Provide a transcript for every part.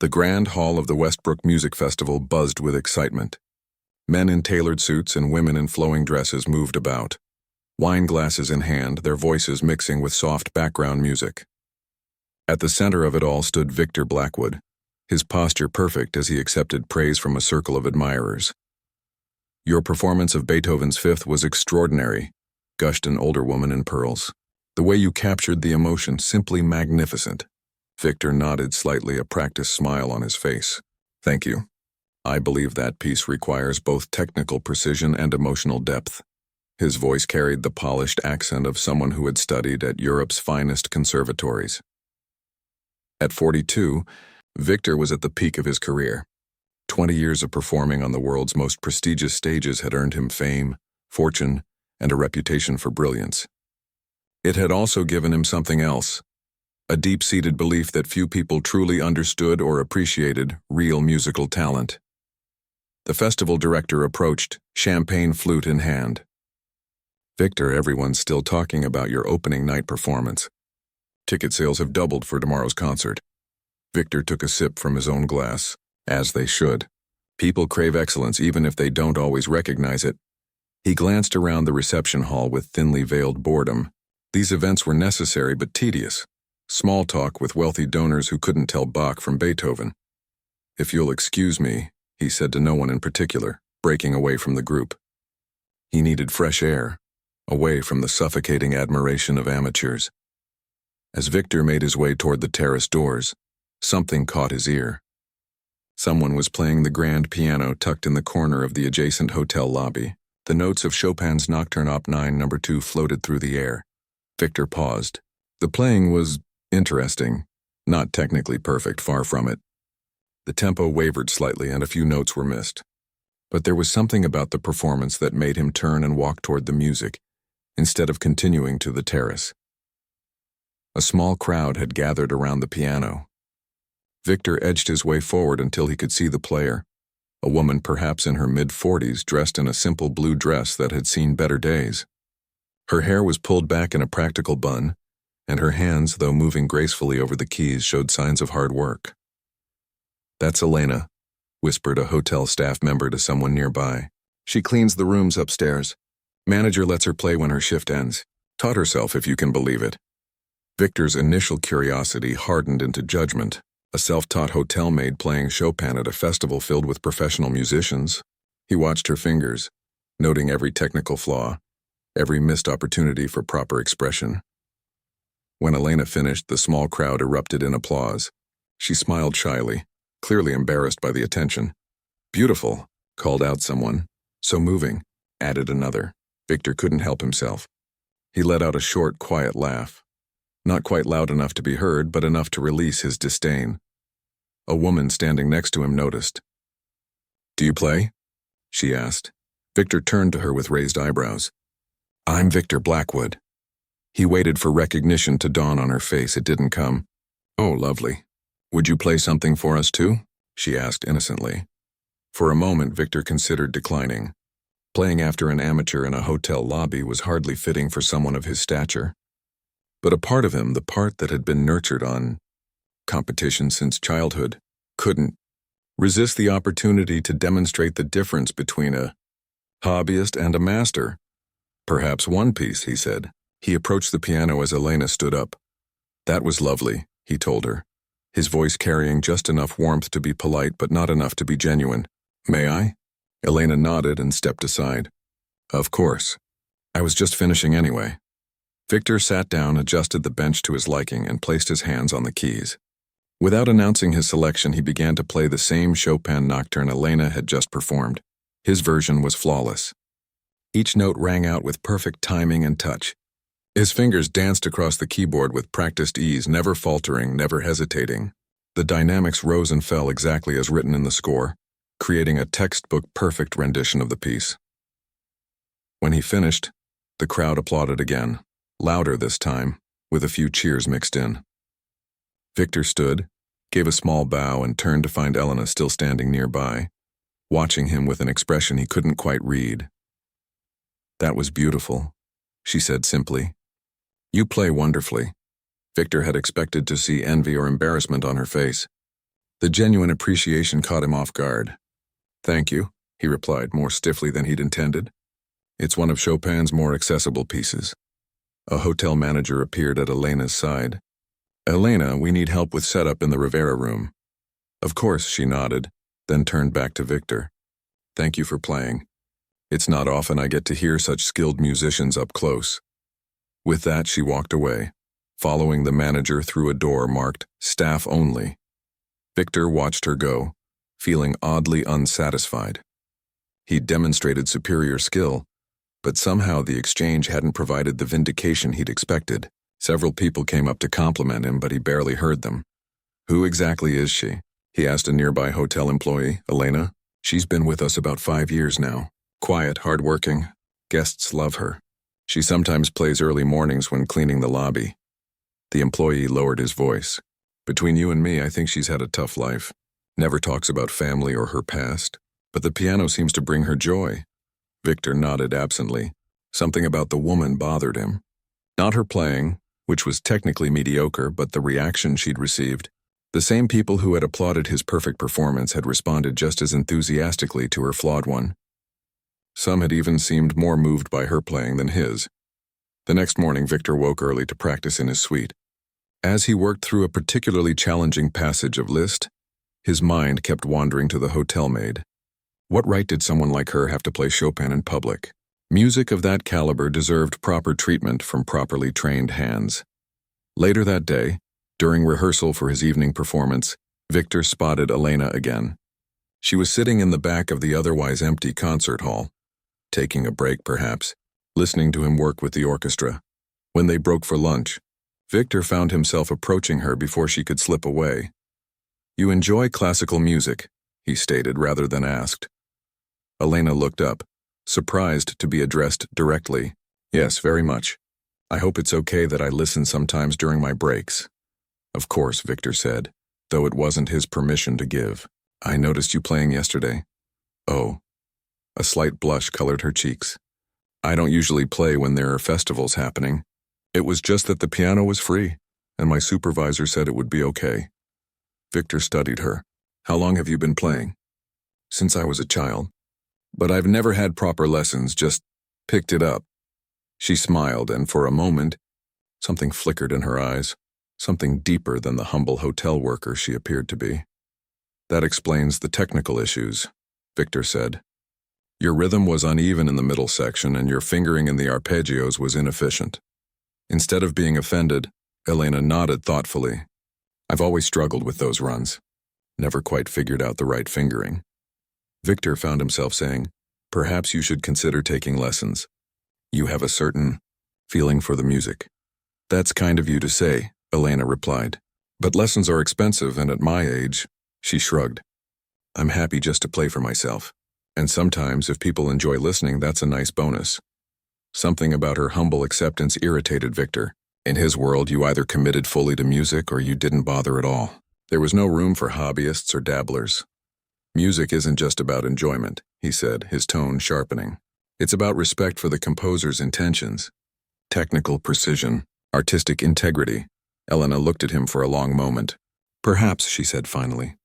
The grand hall of the Westbrook Music Festival buzzed with excitement. Men in tailored suits and women in flowing dresses moved about, wine glasses in hand, their voices mixing with soft background music. At the center of it all stood Victor Blackwood, his posture perfect as he accepted praise from a circle of admirers. "Your performance of Beethoven's Fifth was extraordinary," gushed an older woman in pearls. "The way you captured the emotion, simply magnificent." Victor nodded slightly, a practiced smile on his face. "Thank you. I believe that piece requires both technical precision and emotional depth." His voice carried the polished accent of someone who had studied at Europe's finest conservatories. At 42, Victor was at the peak of his career. 20 years of performing on the world's most prestigious stages had earned him fame, fortune, and a reputation for brilliance. It had also given him something else, a deep-seated belief that few people truly understood or appreciated real musical talent. The festival director approached, champagne flute in hand. "Victor, everyone's still talking about your opening night performance. Ticket sales have doubled for tomorrow's concert." Victor took a sip from his own glass, as they should. People crave excellence even if they don't always recognize it. He glanced around the reception hall with thinly veiled boredom. These events were necessary but tedious. Small talk with wealthy donors who couldn't tell Bach from Beethoven. "If you'll excuse me," he said to no one in particular, breaking away from the group. He needed fresh air, away from the suffocating admiration of amateurs. As Victor made his way toward the terrace doors, something caught his ear. Someone was playing the grand piano tucked in the corner of the adjacent hotel lobby. The notes of Chopin's Nocturne Op. 9 No. 2 floated through the air. Victor paused. The playing was interesting, not technically perfect, far from it. The tempo wavered slightly and a few notes were missed. But there was something about the performance that made him turn and walk toward the music, instead of continuing to the terrace. A small crowd had gathered around the piano. Victor edged his way forward until he could see the player, a woman perhaps in her mid-40s dressed in a simple blue dress that had seen better days. Her hair was pulled back in a practical bun, and her hands, though moving gracefully over the keys, showed signs of hard work. "That's Elena," whispered a hotel staff member to someone nearby. "She cleans the rooms upstairs. Manager lets her play when her shift ends. Taught herself, if you can believe it." Victor's initial curiosity hardened into judgment. A self-taught hotel maid playing Chopin at a festival filled with professional musicians. He watched her fingers, noting every technical flaw, every missed opportunity for proper expression. When Elena finished, the small crowd erupted in applause. She smiled shyly, clearly embarrassed by the attention. "Beautiful," called out someone. "So moving," added another. Victor couldn't help himself. He let out a short, quiet laugh. Not quite loud enough to be heard, but enough to release his disdain. A woman standing next to him noticed. "Do you play?" she asked. Victor turned to her with raised eyebrows. "I'm Victor Blackwood." He waited for recognition to dawn on her face. It didn't come. "Oh, lovely. Would you play something for us too?" she asked innocently. For a moment, Victor considered declining. Playing after an amateur in a hotel lobby was hardly fitting for someone of his stature. But a part of him, the part that had been nurtured on competition since childhood, couldn't resist the opportunity to demonstrate the difference between a hobbyist and a master. "Perhaps one piece," he said. He approached the piano as Elena stood up. "That was lovely," he told her, his voice carrying just enough warmth to be polite but not enough to be genuine. "May I?" Elena nodded and stepped aside. "Of course. I was just finishing anyway." Victor sat down, adjusted the bench to his liking, and placed his hands on the keys. Without announcing his selection, he began to play the same Chopin nocturne Elena had just performed. His version was flawless. Each note rang out with perfect timing and touch. His fingers danced across the keyboard with practiced ease, never faltering, never hesitating. The dynamics rose and fell exactly as written in the score, creating a textbook-perfect rendition of the piece. When he finished, the crowd applauded again, louder this time, with a few cheers mixed in. Victor stood, gave a small bow, and turned to find Elena still standing nearby, watching him with an expression he couldn't quite read. "That was beautiful," she said simply. "You play wonderfully." Victor had expected to see envy or embarrassment on her face. The genuine appreciation caught him off guard. "Thank you," he replied more stiffly than he'd intended. "It's one of Chopin's more accessible pieces." A hotel manager appeared at Elena's side. "Elena, we need help with setup in the Rivera room." "Of course," she nodded, then turned back to Victor. "Thank you for playing. It's not often I get to hear such skilled musicians up close." With that, she walked away, following the manager through a door marked "Staff Only." Victor watched her go, feeling oddly unsatisfied. He'd demonstrated superior skill, but somehow the exchange hadn't provided the vindication he'd expected. Several people came up to compliment him, but he barely heard them. "Who exactly is she?" he asked a nearby hotel employee. "Elena? She's been with us about 5 years now. Quiet, hardworking. Guests love her. She sometimes plays early mornings when cleaning the lobby." The employee lowered his voice. "Between you and me, I think she's had a tough life. Never talks about family or her past, but the piano seems to bring her joy." Victor nodded absently. Something about the woman bothered him. Not her playing, which was technically mediocre, but the reaction she'd received. The same people who had applauded his perfect performance had responded just as enthusiastically to her flawed one. Some had even seemed more moved by her playing than his. The next morning, Victor woke early to practice in his suite. As he worked through a particularly challenging passage of Liszt, his mind kept wandering to the hotel maid. What right did someone like her have to play Chopin in public? Music of that caliber deserved proper treatment from properly trained hands. Later that day, during rehearsal for his evening performance, Victor spotted Elena again. She was sitting in the back of the otherwise empty concert hall, taking a break perhaps, listening to him work with the orchestra. When they broke for lunch, Victor found himself approaching her before she could slip away. "You enjoy classical music," he stated rather than asked. Elena looked up, surprised to be addressed directly. "Yes, very much. I hope it's okay that I listen sometimes during my breaks." "Of course," Victor said, though it wasn't his permission to give. "I noticed you playing yesterday." "Oh." A slight blush colored her cheeks. "I don't usually play when there are festivals happening. It was just that the piano was free, and my supervisor said it would be okay." Victor studied her. "How long have you been playing?" "Since I was a child. But I've never had proper lessons, just picked it up." She smiled, and for a moment, something flickered in her eyes, something deeper than the humble hotel worker she appeared to be. "That explains the technical issues," Victor said. "Your rhythm was uneven in the middle section, and your fingering in the arpeggios was inefficient." Instead of being offended, Elena nodded thoughtfully. "I've always struggled with those runs. Never quite figured out the right fingering." Victor found himself saying, "Perhaps you should consider taking lessons. You have a certain feeling for the music." "That's kind of you to say," Elena replied. "But lessons are expensive, and at my age," she shrugged. "I'm happy just to play for myself. And sometimes, if people enjoy listening, that's a nice bonus." Something about her humble acceptance irritated Victor. In his world, you either committed fully to music or you didn't bother at all. There was no room for hobbyists or dabblers. "Music isn't just about enjoyment," he said, his tone sharpening. "It's about respect for the composer's intentions. Technical precision, artistic integrity." Elena looked at him for a long moment. "Perhaps," she said finally.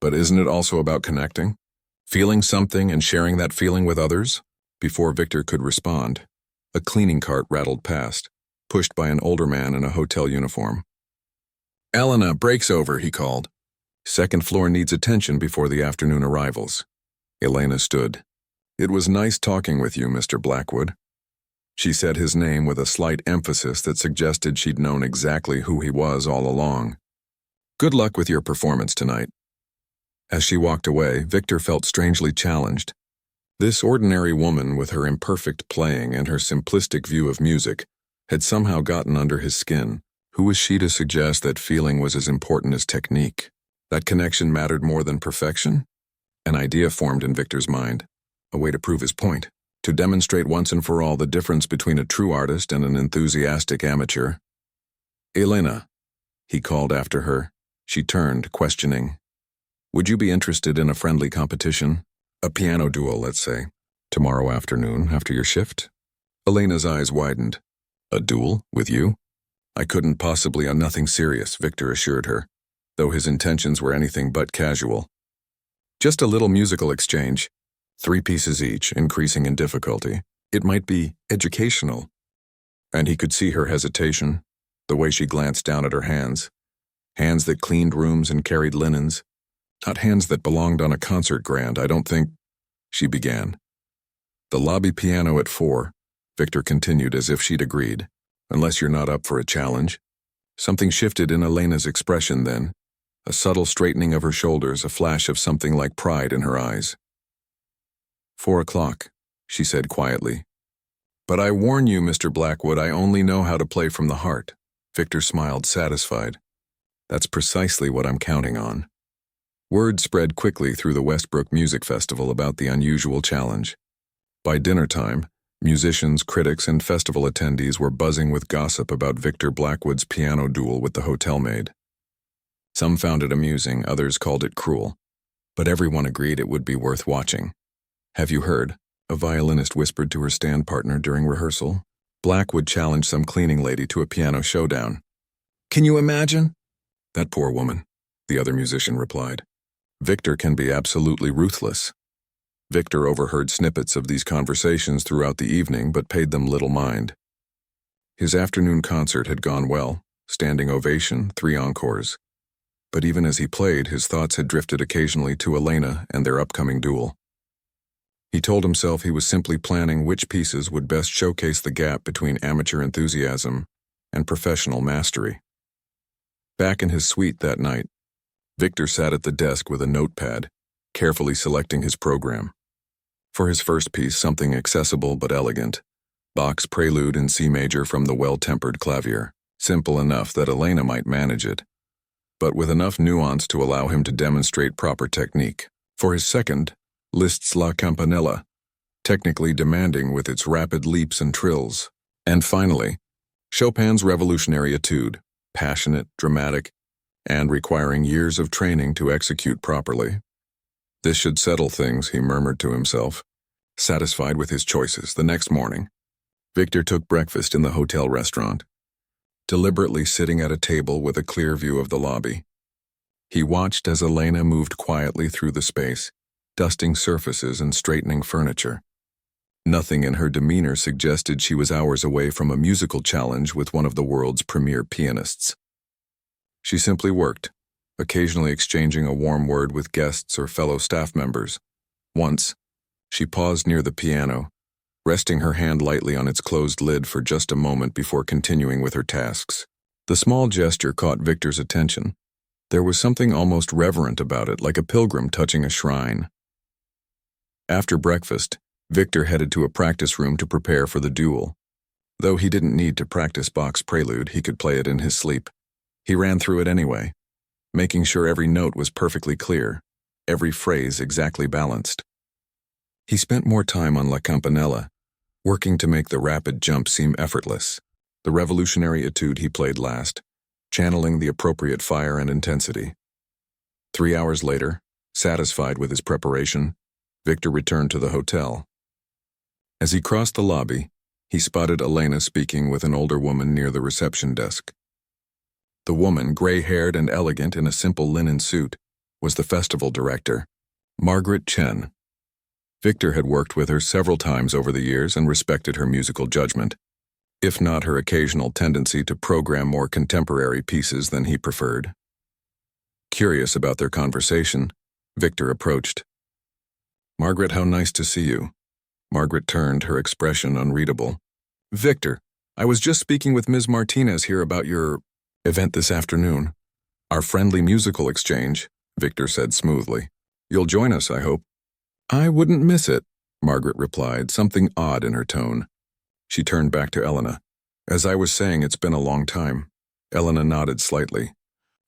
"But isn't it also about connecting? Feeling something and sharing that feeling with others?" Before Victor could respond, a cleaning cart rattled past, pushed by an older man in a hotel uniform. "Elena, break's over," he called. "Second floor needs attention before the afternoon arrivals." Elena stood. "It was nice talking with you, Mr. Blackwood." She said his name with a slight emphasis that suggested she'd known exactly who he was all along. "Good luck with your performance tonight." As she walked away, Victor felt strangely challenged. This ordinary woman, with her imperfect playing and her simplistic view of music, had somehow gotten under his skin. Who was she to suggest that feeling was as important as technique? That connection mattered more than perfection? An idea formed in Victor's mind, a way to prove his point, to demonstrate once and for all the difference between a true artist and an enthusiastic amateur. "Elena," he called after her. She turned, questioning. "Would you be interested in a friendly competition? A piano duel, let's say. Tomorrow afternoon, after your shift?" Elena's eyes widened. "A duel? With you?" "I couldn't possibly on nothing serious," Victor assured her. though his intentions were anything but casual. Just a little musical exchange, 3 pieces each, increasing in difficulty. It might be educational. And he could see her hesitation, the way she glanced down at her hands. Hands that cleaned rooms and carried linens. Not hands that belonged on a concert grand, I don't think, she began. The lobby piano at 4, Victor continued as if she'd agreed. Unless you're not up for a challenge. Something shifted in Elena's expression then. A subtle straightening of her shoulders, a flash of something like pride in her eyes. 4 o'clock, she said quietly. But I warn you, Mr. Blackwood, I only know how to play from the heart. Victor smiled, satisfied. That's precisely what I'm counting on. Word spread quickly through the Westbrook Music Festival about the unusual challenge. By dinner time, musicians, critics, and festival attendees were buzzing with gossip about Victor Blackwood's piano duel with the hotel maid. Some found it amusing, others called it cruel. But everyone agreed it would be worth watching. Have you heard? A violinist whispered to her stand partner during rehearsal. Blackwood challenged some cleaning lady to a piano showdown. Can you imagine? That poor woman, the other musician replied. Victor can be absolutely ruthless. Victor overheard snippets of these conversations throughout the evening but paid them little mind. His afternoon concert had gone well, standing ovation, 3 encores. But even as he played, his thoughts had drifted occasionally to Elena and their upcoming duel. He told himself he was simply planning which pieces would best showcase the gap between amateur enthusiasm and professional mastery. Back in his suite that night, Victor sat at the desk with a notepad, carefully selecting his program. For his first piece, something accessible but elegant, Bach's Prelude in C major from the Well-Tempered Clavier, simple enough that Elena might manage it, but with enough nuance to allow him to demonstrate proper technique. For his second, Liszt's La Campanella, technically demanding with its rapid leaps and trills. And finally, Chopin's Revolutionary Etude, passionate, dramatic, and requiring years of training to execute properly. This should settle things, he murmured to himself. Satisfied with his choices, the next morning, Victor took breakfast in the hotel restaurant, deliberately sitting at a table with a clear view of the lobby. He watched as Elena moved quietly through the space, dusting surfaces and straightening furniture. Nothing in her demeanor suggested she was hours away from a musical challenge with one of the world's premier pianists. She simply worked, occasionally exchanging a warm word with guests or fellow staff members. Once, she paused near the piano, resting her hand lightly on its closed lid for just a moment before continuing with her tasks. The small gesture caught Victor's attention. There was something almost reverent about it, like a pilgrim touching a shrine. After breakfast, Victor headed to a practice room to prepare for the duel. Though he didn't need to practice Bach's Prelude, he could play it in his sleep. He ran through it anyway, making sure every note was perfectly clear, every phrase exactly balanced. He spent more time on La Campanella, working to make the rapid jump seem effortless. The Revolutionary Etude he played last, channeling the appropriate fire and intensity. 3 hours later, satisfied with his preparation, Victor returned to the hotel. As he crossed the lobby, he spotted Elena speaking with an older woman near the reception desk. The woman, gray-haired and elegant in a simple linen suit, was the festival director, Margaret Chen. Victor had worked with her several times over the years and respected her musical judgment, if not her occasional tendency to program more contemporary pieces than he preferred. Curious about their conversation, Victor approached. "Margaret, how nice to see you." Margaret turned, her expression unreadable. "Victor, I was just speaking with Ms. Martinez here about your event this afternoon. Our friendly musical exchange," Victor said smoothly. "You'll join us, I hope." "I wouldn't miss it," Margaret replied, something odd in her tone. She turned back to Elena. "As I was saying, it's been a long time." Elena nodded slightly.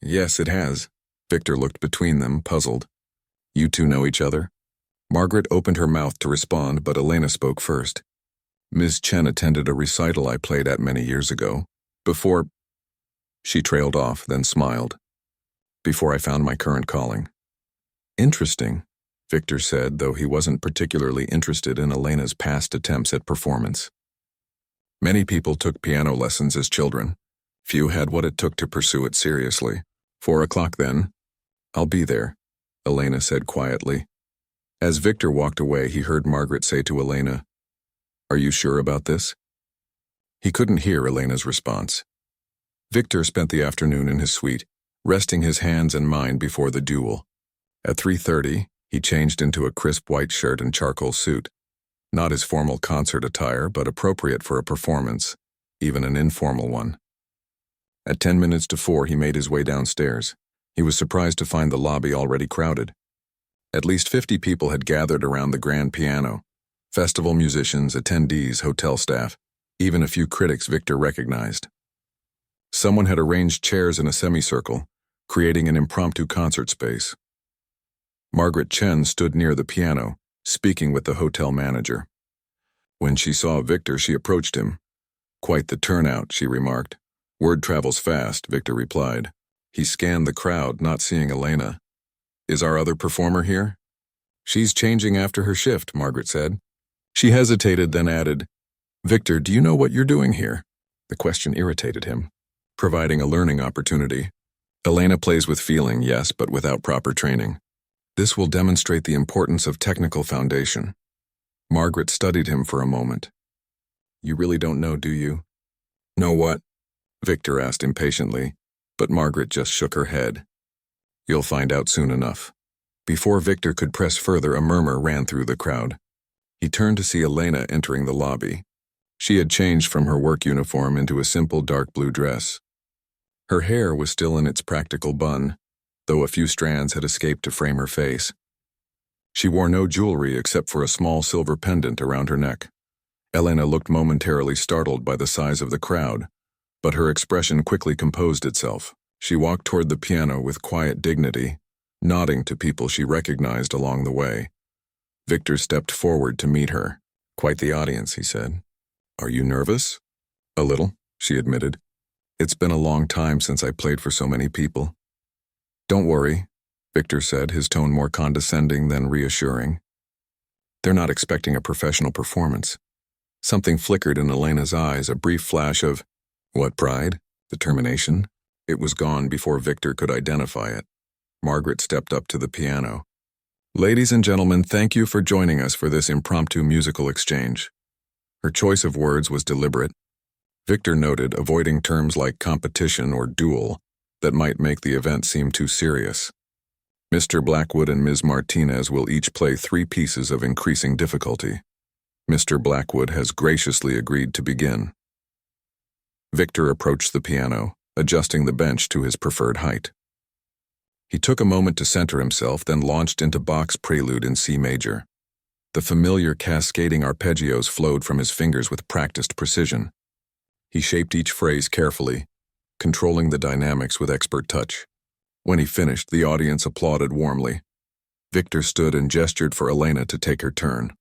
"Yes, it has." Victor looked between them, puzzled. "You two know each other?" Margaret opened her mouth to respond, but Elena spoke first. "Ms. Chen attended a recital I played at many years ago. Before—" She trailed off, then smiled. "Before I found my current calling." "Interesting," Victor said, though he wasn't particularly interested in Elena's past attempts at performance. Many people took piano lessons as children. Few had what it took to pursue it seriously. 4 o'clock then. I'll be there, Elena said quietly. As Victor walked away, he heard Margaret say to Elena, Are you sure about this? He couldn't hear Elena's response. Victor spent the afternoon in his suite, resting his hands and mind before the duel. At 3:30, he changed into a crisp white shirt and charcoal suit. Not his formal concert attire, but appropriate for a performance, even an informal one. At 10 minutes to 4, he made his way downstairs. He was surprised to find the lobby already crowded. At least 50 people had gathered around the grand piano. Festival musicians, attendees, hotel staff, even a few critics Victor recognized. Someone had arranged chairs in a semicircle, creating an impromptu concert space. Margaret Chen stood near the piano, speaking with the hotel manager. When she saw Victor, she approached him. Quite the turnout, she remarked. Word travels fast, Victor replied. He scanned the crowd, not seeing Elena. Is our other performer here? She's changing after her shift, Margaret said. She hesitated, then added, Victor, do you know what you're doing here? The question irritated him. Providing a learning opportunity. Elena plays with feeling, yes, but without proper training. This will demonstrate the importance of technical foundation. Margaret studied him for a moment. You really don't know, do you? Know what? Victor asked impatiently, but Margaret just shook her head. You'll find out soon enough. Before Victor could press further, a murmur ran through the crowd. He turned to see Elena entering the lobby. She had changed from her work uniform into a simple dark blue dress. Her hair was still in its practical bun, though a few strands had escaped to frame her face. She wore no jewelry except for a small silver pendant around her neck. Elena looked momentarily startled by the size of the crowd, but her expression quickly composed itself. She walked toward the piano with quiet dignity, nodding to people she recognized along the way. Victor stepped forward to meet her. Quite the audience, he said. Are you nervous? A little, she admitted. It's been a long time since I played for so many people. Don't worry, Victor said, his tone more condescending than reassuring. They're not expecting a professional performance. Something flickered in Elena's eyes, a brief flash of, what, pride? Determination? It was gone before Victor could identify it. Margaret stepped up to the piano. Ladies and gentlemen, thank you for joining us for this impromptu musical exchange. Her choice of words was deliberate. Victor noted, avoiding terms like competition or duel that might make the event seem too serious. Mr. Blackwood and Ms. Martinez will each play 3 pieces of increasing difficulty. Mr. Blackwood has graciously agreed to begin. Victor approached the piano, adjusting the bench to his preferred height. He took a moment to center himself, then launched into Bach's Prelude in C major. The familiar cascading arpeggios flowed from his fingers with practiced precision. He shaped each phrase carefully, controlling the dynamics with expert touch. When he finished, the audience applauded warmly. Victor stood and gestured for Elena to take her turn.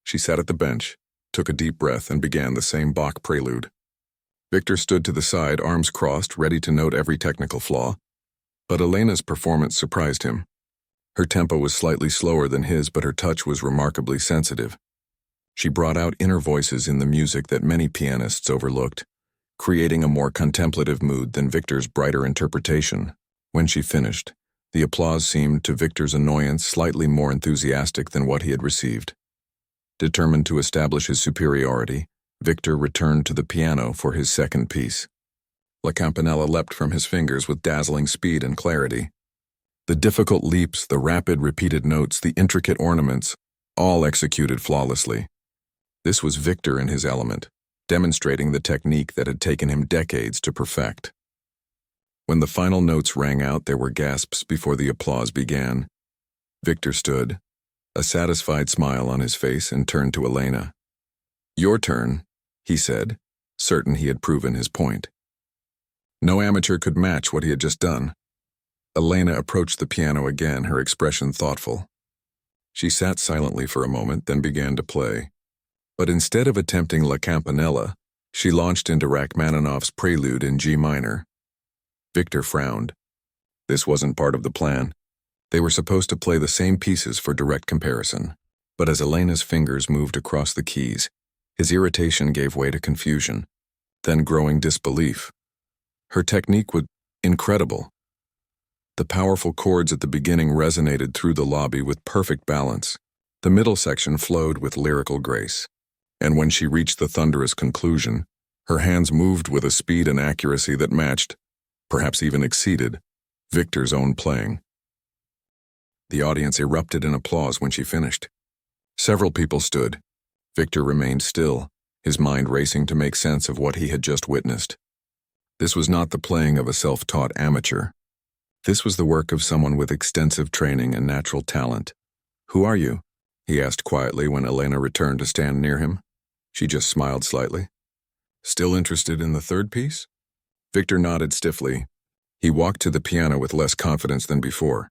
She sat at the bench, took a deep breath, and began the same Bach prelude. Victor stood to the side, arms crossed, ready to note every technical flaw. But Elena's performance surprised him. Her tempo was slightly slower than his, but her touch was remarkably sensitive. She brought out inner voices in the music that many pianists overlooked, creating a more contemplative mood than Victor's brighter interpretation. When she finished, the applause seemed, to Victor's annoyance, slightly more enthusiastic than what he had received. Determined to establish his superiority, Victor returned to the piano for his second piece. La Campanella leapt from his fingers with dazzling speed and clarity. The difficult leaps, the rapid repeated notes, the intricate ornaments, all executed flawlessly. This was Victor in his element, demonstrating the technique that had taken him decades to perfect. When the final notes rang out, there were gasps before the applause began. Victor stood, a satisfied smile on his face, and turned to Elena. Your turn, he said, certain he had proven his point. No amateur could match what he had just done. Elena approached the piano again, her expression thoughtful. She sat silently for a moment, then began to play. But instead of attempting La Campanella, she launched into Rachmaninoff's Prelude in G minor. Victor frowned. This wasn't part of the plan. They were supposed to play the same pieces for direct comparison. But as Elena's fingers moved across the keys, his irritation gave way to confusion, then growing disbelief. Her technique was incredible, The powerful chords at the beginning resonated through the lobby with perfect balance. The middle section flowed with lyrical grace. And when she reached the thunderous conclusion, her hands moved with a speed and accuracy that matched, perhaps even exceeded, Victor's own playing. The audience erupted in applause when she finished. Several people stood. Victor remained still, his mind racing to make sense of what he had just witnessed. This was not the playing of a self-taught amateur. This was the work of someone with extensive training and natural talent. "Who are you?" he asked quietly when Elena returned to stand near him. She just smiled slightly. "Still interested in the third piece?" Victor nodded stiffly. He walked to the piano with less confidence than before.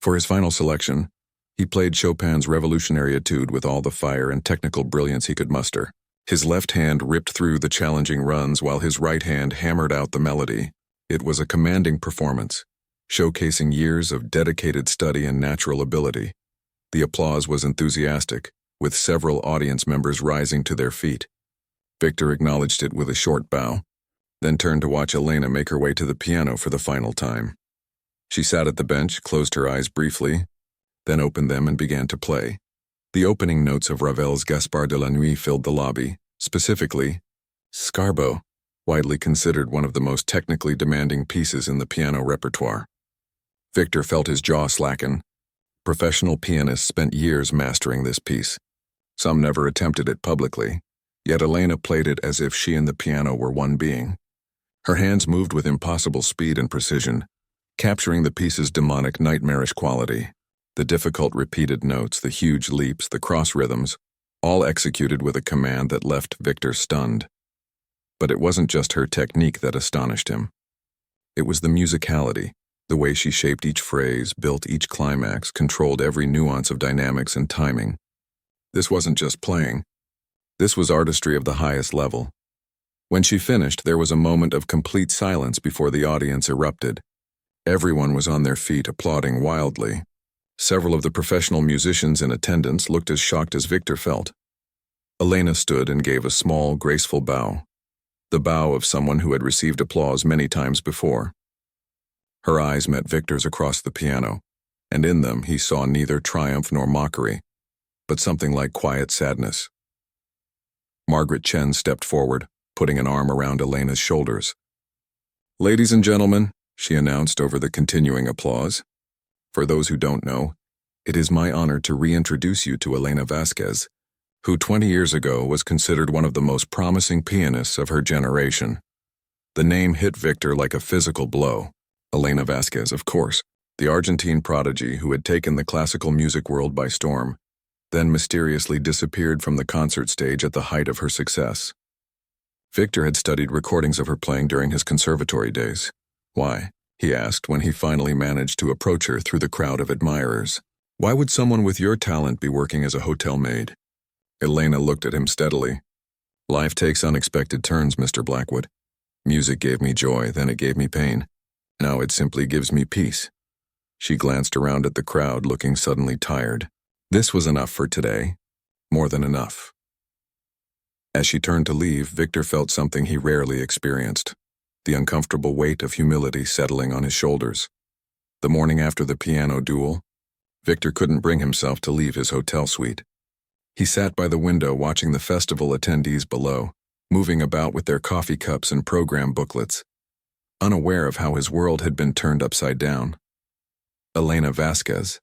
For his final selection, he played Chopin's Revolutionary Etude with all the fire and technical brilliance he could muster. His left hand ripped through the challenging runs while his right hand hammered out the melody. It was a commanding performance, showcasing years of dedicated study and natural ability. The applause was enthusiastic, with several audience members rising to their feet. Victor acknowledged it with a short bow, then turned to watch Elena make her way to the piano for the final time. She sat at the bench, closed her eyes briefly, then opened them and began to play. The opening notes of Ravel's Gaspard de la Nuit filled the lobby, specifically, Scarbo, widely considered one of the most technically demanding pieces in the piano repertoire. Victor felt his jaw slacken. Professional pianists spent years mastering this piece. Some never attempted it publicly, yet Elena played it as if she and the piano were one being. Her hands moved with impossible speed and precision, capturing the piece's demonic, nightmarish quality. The difficult repeated notes, the huge leaps, the cross rhythms, all executed with a command that left Victor stunned. But it wasn't just her technique that astonished him. It was the musicality, the way she shaped each phrase, built each climax, controlled every nuance of dynamics and timing. This wasn't just playing. This was artistry of the highest level. When she finished, there was a moment of complete silence before the audience erupted. Everyone was on their feet, applauding wildly. Several of the professional musicians in attendance looked as shocked as Victor felt. Elena stood and gave a small, graceful bow, the bow of someone who had received applause many times before. Her eyes met Victor's across the piano, and in them he saw neither triumph nor mockery, but something like quiet sadness. Margaret Chen stepped forward, putting an arm around Elena's shoulders. "Ladies and gentlemen," she announced over the continuing applause. "For those who don't know, it is my honor to reintroduce you to Elena Vasquez, who 20 years ago was considered one of the most promising pianists of her generation." The name hit Victor like a physical blow. Elena Vasquez, of course, the Argentine prodigy who had taken the classical music world by storm, then mysteriously disappeared from the concert stage at the height of her success. Victor had studied recordings of her playing during his conservatory days. "Why?" he asked when he finally managed to approach her through the crowd of admirers. "Why would someone with your talent be working as a hotel maid?" Elena looked at him steadily. "Life takes unexpected turns, Mr. Blackwood. Music gave me joy, then it gave me pain. Now it simply gives me peace." She glanced around at the crowd, looking suddenly tired. This was enough for today. More than enough. As she turned to leave, Victor felt something he rarely experienced. The uncomfortable weight of humility settling on his shoulders. The morning after the piano duel, Victor couldn't bring himself to leave his hotel suite. He sat by the window watching the festival attendees below, moving about with their coffee cups and program booklets, unaware of how his world had been turned upside down. Elena Vasquez.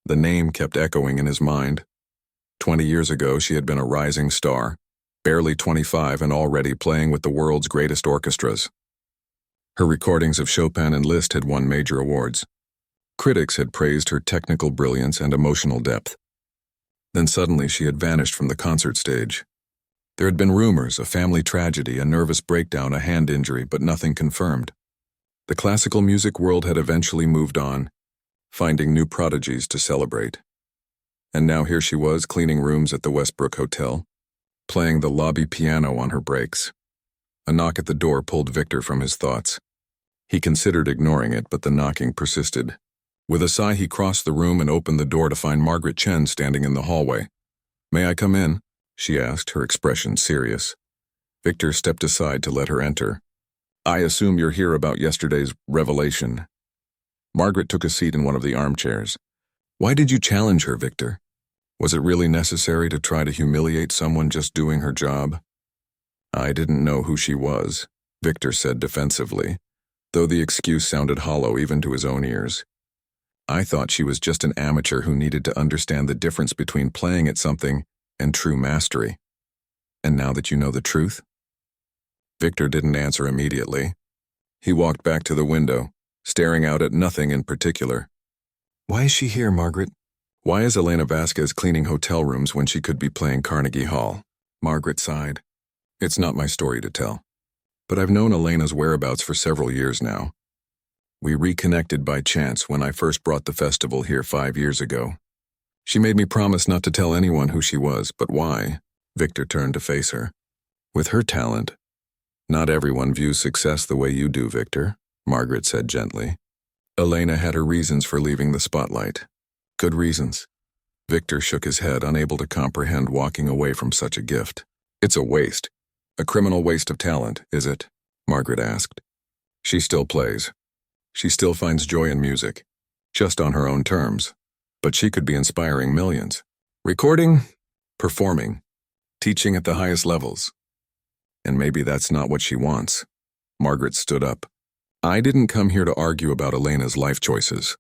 The name kept echoing in his mind. 20 years ago, she had been a rising star, barely 25 and already playing with the world's greatest orchestras. Her recordings of Chopin and Liszt had won major awards. Critics had praised her technical brilliance and emotional depth. Then suddenly she had vanished from the concert stage. There had been rumors, a family tragedy, a nervous breakdown, a hand injury, but nothing confirmed. The classical music world had eventually moved on, finding new prodigies to celebrate. And now here she was, cleaning rooms at the Westbrook Hotel, playing the lobby piano on her breaks. A knock at the door pulled Victor from his thoughts. He considered ignoring it, but the knocking persisted. With a sigh, he crossed the room and opened the door to find Margaret Chen standing in the hallway. "May I come in?" she asked, her expression serious. Victor stepped aside to let her enter. "I assume you're here about yesterday's revelation." Margaret took a seat in one of the armchairs. Why did you challenge her, Victor? Was it really necessary to try to humiliate someone just doing her job? I didn't know who she was, Victor said defensively, though the excuse sounded hollow even to his own ears. I thought she was just an amateur who needed to understand the difference between playing at something and true mastery. And now that you know the truth? Victor didn't answer immediately. He walked back to the window, staring out at nothing in particular. Why is she here, Margaret? Why is Elena Vasquez cleaning hotel rooms when she could be playing Carnegie Hall? Margaret sighed. It's not my story to tell. But I've known Elena's whereabouts for several years now. We reconnected by chance when I first brought the festival here 5 years ago. She made me promise not to tell anyone who she was, but why? Victor turned to face her. With her talent. Not everyone views success the way you do, Victor, Margaret said gently. Elena had her reasons for leaving the spotlight. Good reasons. Victor shook his head, unable to comprehend walking away from such a gift. It's a waste. A criminal waste of talent, is it? Margaret asked. She still plays. She still finds joy in music, just on her own terms. But she could be inspiring millions. Recording, performing, teaching at the highest levels. And maybe that's not what she wants. Margaret stood up. I didn't come here to argue about Elena's life choices.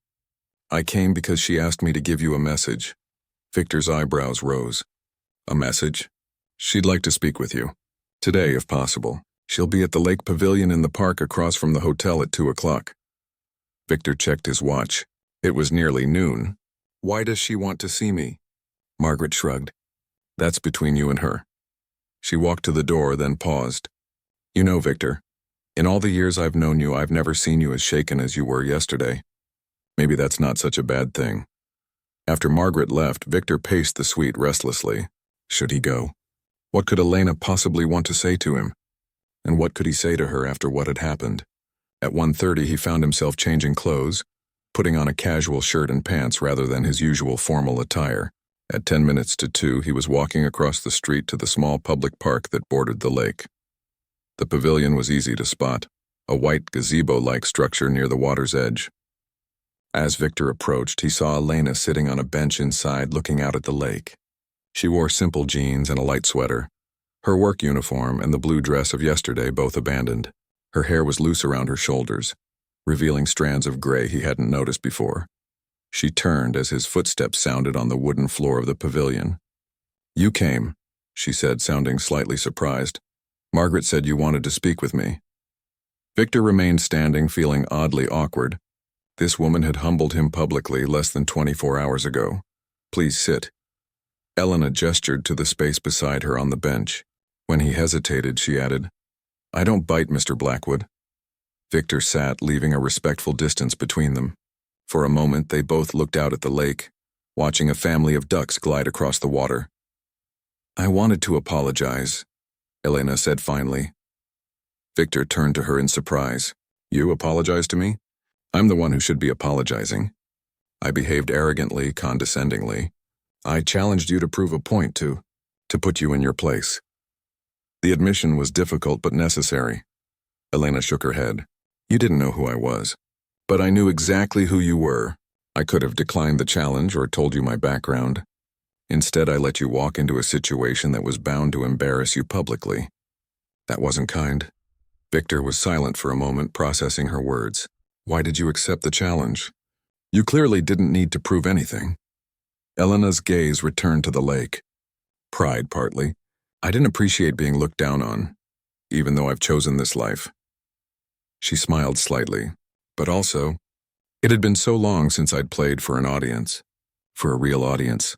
I came because she asked me to give you a message. Victor's eyebrows rose. A message? She'd like to speak with you. Today, if possible. She'll be at the Lake Pavilion in the park across from the hotel at 2 o'clock. Victor checked his watch. It was nearly noon. Why does she want to see me? Margaret shrugged. That's between you and her. She walked to the door, then paused. You know, Victor, in all the years I've known you, I've never seen you as shaken as you were yesterday. Maybe that's not such a bad thing. After Margaret left, Victor paced the suite restlessly. Should he go? What could Elena possibly want to say to him? And what could he say to her after what had happened? At 1:30, he found himself changing clothes, putting on a casual shirt and pants rather than his usual formal attire. At 10 minutes to 2, he was walking across the street to the small public park that bordered the lake. The pavilion was easy to spot, a white gazebo-like structure near the water's edge. As Victor approached, he saw Elena sitting on a bench inside looking out at the lake. She wore simple jeans and a light sweater. Her work uniform and the blue dress of yesterday both abandoned. Her hair was loose around her shoulders, revealing strands of gray he hadn't noticed before. She turned as his footsteps sounded on the wooden floor of the pavilion. You came, she said, sounding slightly surprised. Margaret said you wanted to speak with me. Victor remained standing, feeling oddly awkward. This woman had humbled him publicly less than 24 hours ago. Please sit. Elena gestured to the space beside her on the bench. When he hesitated, she added, I don't bite, Mr. Blackwood. Victor sat, leaving a respectful distance between them. For a moment, they both looked out at the lake, watching a family of ducks glide across the water. I wanted to apologize, Elena said finally. Victor turned to her in surprise. You apologize to me? I'm the one who should be apologizing. I behaved arrogantly, condescendingly. I challenged you to prove a point, to put you in your place. The admission was difficult but necessary. Elena shook her head. You didn't know who I was. But I knew exactly who you were. I could have declined the challenge or told you my background. Instead, I let you walk into a situation that was bound to embarrass you publicly. That wasn't kind. Victor was silent for a moment, processing her words. Why did you accept the challenge? You clearly didn't need to prove anything. Elena's gaze returned to the lake. Pride, partly. I didn't appreciate being looked down on, even though I've chosen this life. She smiled slightly, but also, it had been so long since I'd played for an audience. For a real audience,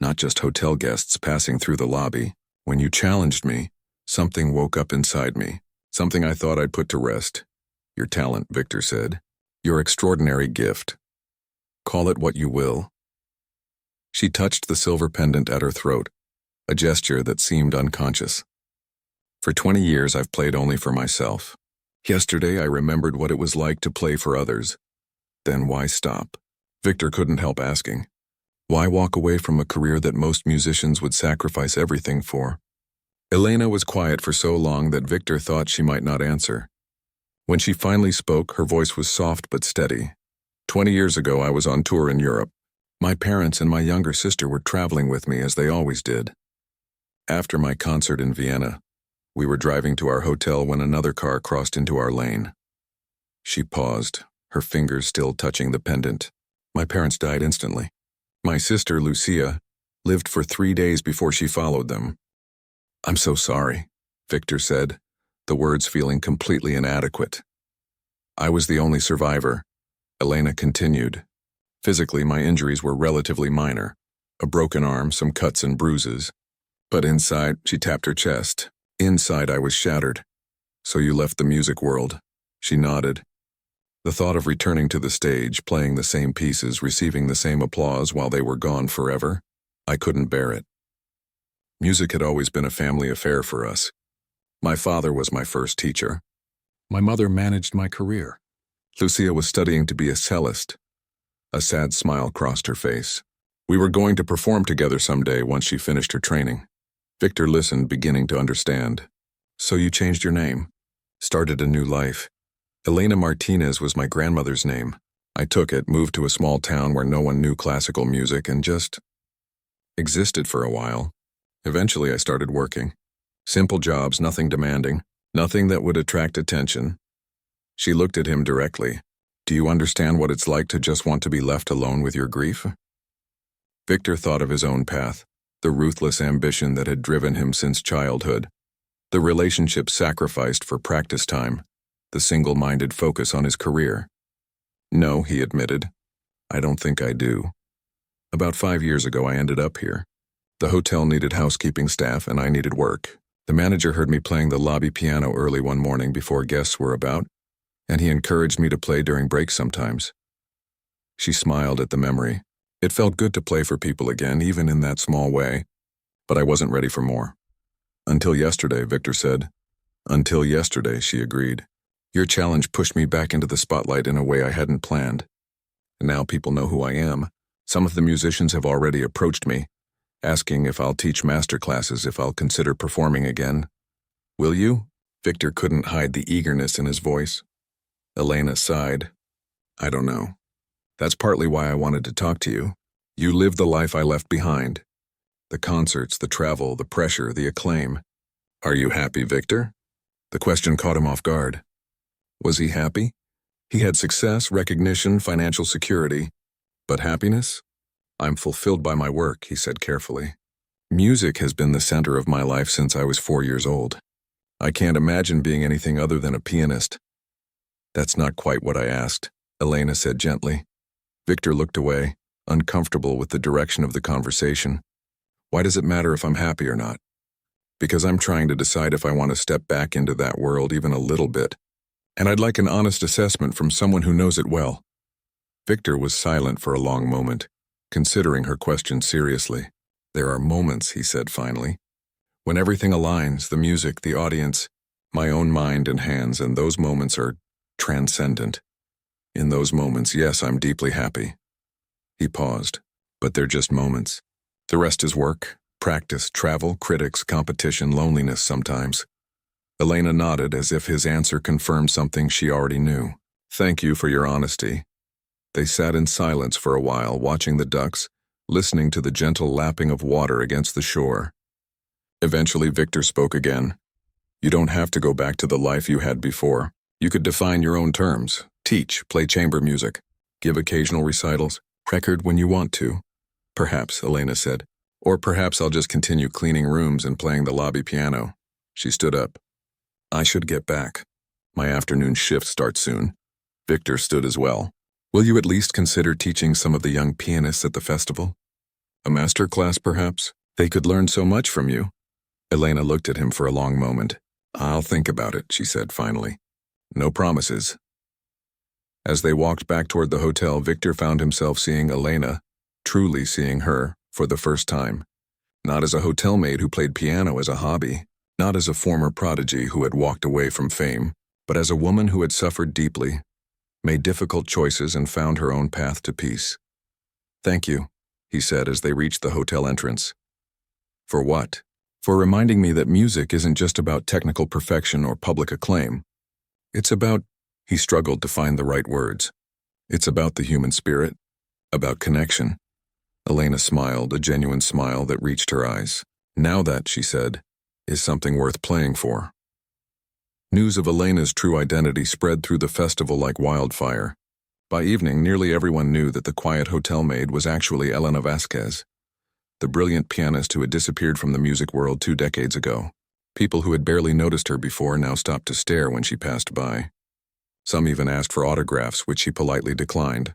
not just hotel guests passing through the lobby. When you challenged me, something woke up inside me, something I thought I'd put to rest. Your talent, Victor said. Your extraordinary gift. Call it what you will. She touched the silver pendant at her throat, a gesture that seemed unconscious. For 20 years, I've played only for myself. Yesterday, I remembered what it was like to play for others. Then why stop? Victor couldn't help asking. Why walk away from a career that most musicians would sacrifice everything for? Elena was quiet for so long that Victor thought she might not answer. When she finally spoke, her voice was soft but steady. 20 years ago, I was on tour in Europe. My parents and my younger sister were traveling with me as they always did. After my concert in Vienna, we were driving to our hotel when another car crossed into our lane. She paused, her fingers still touching the pendant. My parents died instantly. My sister, Lucia, lived for 3 days before she followed them. "I'm so sorry," Victor said, the words feeling completely inadequate. "I was the only survivor," Elena continued. "Physically, my injuries were relatively minor. A broken arm, some cuts and bruises. But inside," she tapped her chest, "inside I was shattered. So you left the music world." She nodded. The thought of returning to the stage, playing the same pieces, receiving the same applause while they were gone forever, I couldn't bear it. Music had always been a family affair for us. My father was my first teacher. My mother managed my career. Lucia was studying to be a cellist. A sad smile crossed her face. We were going to perform together someday once she finished her training. Victor listened, beginning to understand. "So you changed your name, started a new life." Elena Martinez was my grandmother's name. I took it, moved to a small town where no one knew classical music, and just existed for a while. Eventually I started working. Simple jobs, nothing demanding, nothing that would attract attention. She looked at him directly. "Do you understand what it's like to just want to be left alone with your grief?" Victor thought of his own path, the ruthless ambition that had driven him since childhood, the relationship sacrificed for practice time, the single-minded focus on his career. "No," he admitted. "I don't think I do. About 5 years ago, I ended up here. The hotel needed housekeeping staff, and I needed work. The manager heard me playing the lobby piano early one morning before guests were about, and he encouraged me to play during breaks sometimes." She smiled at the memory. It felt good to play for people again, even in that small way, but I wasn't ready for more. "Until yesterday," Victor said. "Until yesterday," she agreed. "Your challenge pushed me back into the spotlight in a way I hadn't planned. And now people know who I am. Some of the musicians have already approached me, asking if I'll teach master classes, if I'll consider performing again. Will you?" Victor couldn't hide the eagerness in his voice. Elena sighed. "I don't know. That's partly why I wanted to talk to you. You lived the life I left behind. The concerts, the travel, the pressure, the acclaim. Are you happy, Victor?" The question caught him off guard. Was he happy? He had success, recognition, financial security. But happiness? "I'm fulfilled by my work," he said carefully. "Music has been the center of my life since I was 4 years old. I can't imagine being anything other than a pianist." "That's not quite what I asked," Elena said gently. Victor looked away, uncomfortable with the direction of the conversation. "Why does it matter if I'm happy or not?" "Because I'm trying to decide if I want to step back into that world even a little bit. And I'd like an honest assessment from someone who knows it well." Victor was silent for a long moment, considering her question seriously. "There are moments," he said finally, "when everything aligns, the music, the audience, my own mind and hands, and those moments are transcendent. In those moments, yes, I'm deeply happy." He paused. "But they're just moments. The rest is work, practice, travel, critics, competition, loneliness sometimes." Elena nodded as if his answer confirmed something she already knew. "Thank you for your honesty." They sat in silence for a while, watching the ducks, listening to the gentle lapping of water against the shore. Eventually, Victor spoke again. "You don't have to go back to the life you had before. You could define your own terms, teach, play chamber music, give occasional recitals, record when you want to." "Perhaps," Elena said. "Or perhaps I'll just continue cleaning rooms and playing the lobby piano." She stood up. "I should get back. My afternoon shift starts soon." Victor stood as well. "Will you at least consider teaching some of the young pianists at the festival? A master class, perhaps? They could learn so much from you." Elena looked at him for a long moment. "I'll think about it," she said finally. "No promises." As they walked back toward the hotel, Victor found himself seeing Elena, truly seeing her, for the first time. Not as a hotel maid who played piano as a hobby, not as a former prodigy who had walked away from fame, but as a woman who had suffered deeply, made difficult choices, and found her own path to peace. "Thank you," he said as they reached the hotel entrance. "For what?" "For reminding me that music isn't just about technical perfection or public acclaim. It's about—" he struggled to find the right words. It's about the human spirit, about connection. Elena smiled, a genuine smile that reached her eyes. Now that, she said, is something worth playing for. News of Elena's true identity spread through the festival like wildfire. By evening, nearly everyone knew that the quiet hotel maid was actually Elena Vasquez, the brilliant pianist who had disappeared from the music world 2 decades ago. People who had barely noticed her before now stopped to stare when she passed by. Some even asked for autographs, which she politely declined.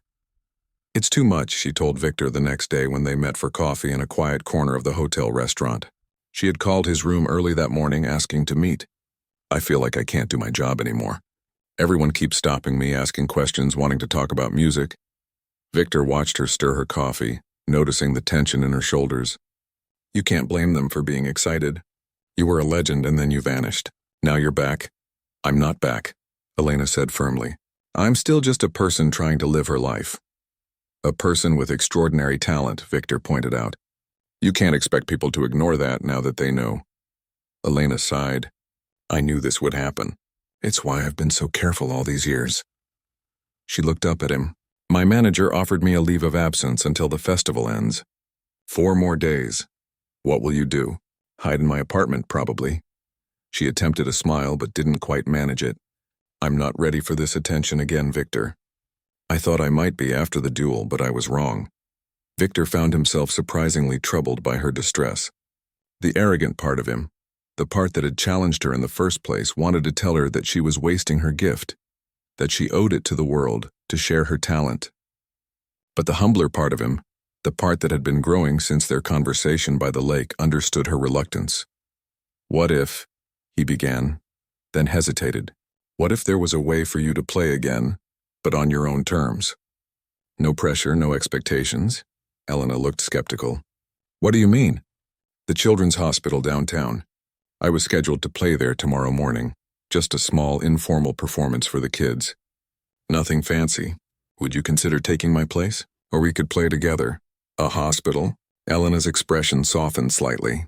"It's too much," she told Victor the next day when they met for coffee in a quiet corner of the hotel restaurant. She had called his room early that morning asking to meet. "I feel like I can't do my job anymore. Everyone keeps stopping me, asking questions, wanting to talk about music." Victor watched her stir her coffee, noticing the tension in her shoulders. "You can't blame them for being excited. You were a legend and then you vanished. Now you're back." "I'm not back," Elena said firmly. "I'm still just a person trying to live her life." "A person with extraordinary talent," Victor pointed out. "You can't expect people to ignore that now that they know." Elena sighed. "I knew this would happen. It's why I've been so careful all these years." She looked up at him. "My manager offered me a leave of absence until the festival ends. 4 more days. What will you do? Hide in my apartment, probably." She attempted a smile but didn't quite manage it. "I'm not ready for this attention again, Victor. I thought I might be after the duel, but I was wrong." Victor found himself surprisingly troubled by her distress. The arrogant part of him, the part that had challenged her in the first place, wanted to tell her that she was wasting her gift, that she owed it to the world to share her talent. But the humbler part of him, the part that had been growing since their conversation by the lake, understood her reluctance. "What if," he began, then hesitated. "What if there was a way for you to play again, but on your own terms? No pressure, no expectations?" Elena looked skeptical. "What do you mean?" "The Children's Hospital downtown. I was scheduled to play there tomorrow morning. Just a small, informal performance for the kids. Nothing fancy. Would you consider taking my place? Or we could play together." "A hospital?" Elena's expression softened slightly.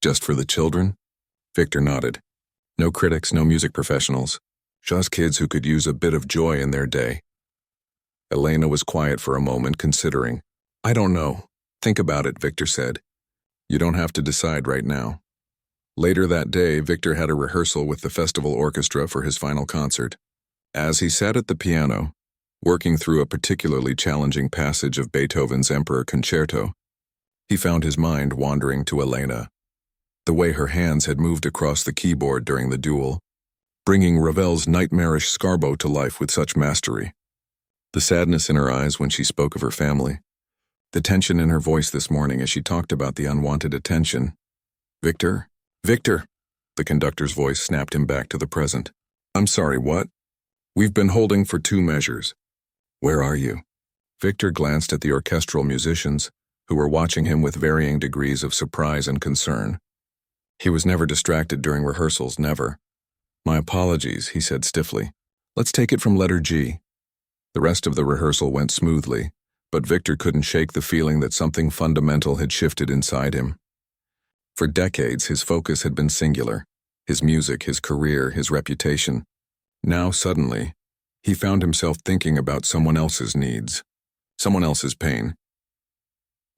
"Just for the children?" Victor nodded. "No critics, no music professionals. Just kids who could use a bit of joy in their day." Elena was quiet for a moment, considering. "I don't know. Think about it," Victor said. "You don't have to decide right now." Later that day, Victor had a rehearsal with the festival orchestra for his final concert. As he sat at the piano, working through a particularly challenging passage of Beethoven's Emperor Concerto, he found his mind wandering to Elena. The way her hands had moved across the keyboard during the duel, bringing Ravel's nightmarish Scarbo to life with such mastery. The sadness in her eyes when she spoke of her family. The tension in her voice this morning as she talked about the unwanted attention. "Victor? Victor!" The conductor's voice snapped him back to the present. "I'm sorry, what?" "We've been holding for 2 measures. Where are you?" Victor glanced at the orchestral musicians, who were watching him with varying degrees of surprise and concern. He was never distracted during rehearsals, never. "My apologies," he said stiffly. "Let's take it from letter G." The rest of the rehearsal went smoothly, but Victor couldn't shake the feeling that something fundamental had shifted inside him. For decades, his focus had been singular: his music, his career, his reputation. Now, suddenly, he found himself thinking about someone else's needs, someone else's pain.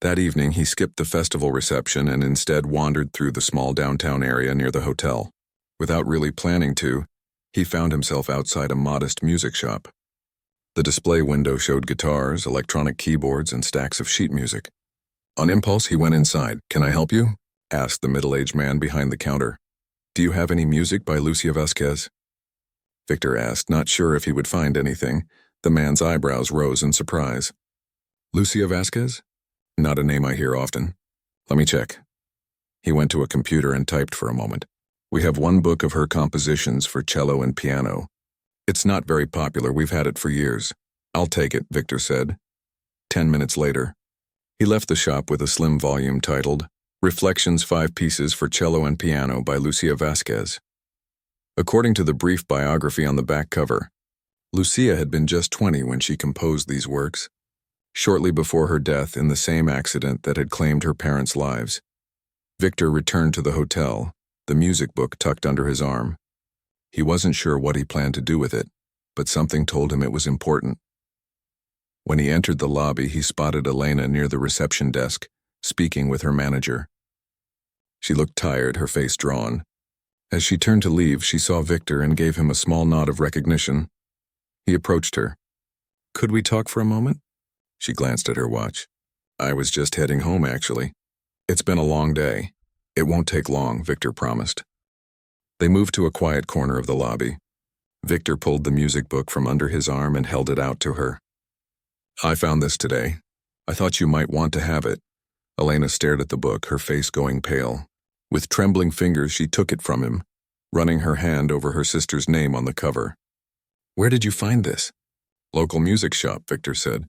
That evening, he skipped the festival reception and instead wandered through the small downtown area near the hotel. Without really planning to, he found himself outside a modest music shop. The display window showed guitars, electronic keyboards, and stacks of sheet music. On impulse, he went inside. "Can I help you?" asked the middle-aged man behind the counter. "Do you have any music by Lucia Vasquez?" Victor asked, not sure if he would find anything. The man's eyebrows rose in surprise. "Lucia Vasquez? Not a name I hear often. Let me check." He went to a computer and typed for a moment. "We have 1 book of her compositions for cello and piano. It's not very popular, we've had it for years." "I'll take it," Victor said. 10 minutes later, he left the shop with a slim volume titled Reflections 5 Pieces for Cello and Piano by Lucia Vasquez. According to the brief biography on the back cover, Lucia had been just 20 when she composed these works, shortly before her death in the same accident that had claimed her parents' lives. Victor returned to the hotel, the music book tucked under his arm. He wasn't sure what he planned to do with it, but something told him it was important. When he entered the lobby, he spotted Elena near the reception desk, speaking with her manager. She looked tired, her face drawn. As she turned to leave, she saw Victor and gave him a small nod of recognition. He approached her. "Could we talk for a moment?" She glanced at her watch. "I was just heading home, actually. It's been a long day. It won't take long," Victor promised. They moved to a quiet corner of the lobby. Victor pulled the music book from under his arm and held it out to her. "I found this today. I thought you might want to have it." Elena stared at the book, her face going pale. With trembling fingers, she took it from him, running her hand over her sister's name on the cover. "Where did you find this?" "Local music shop," Victor said.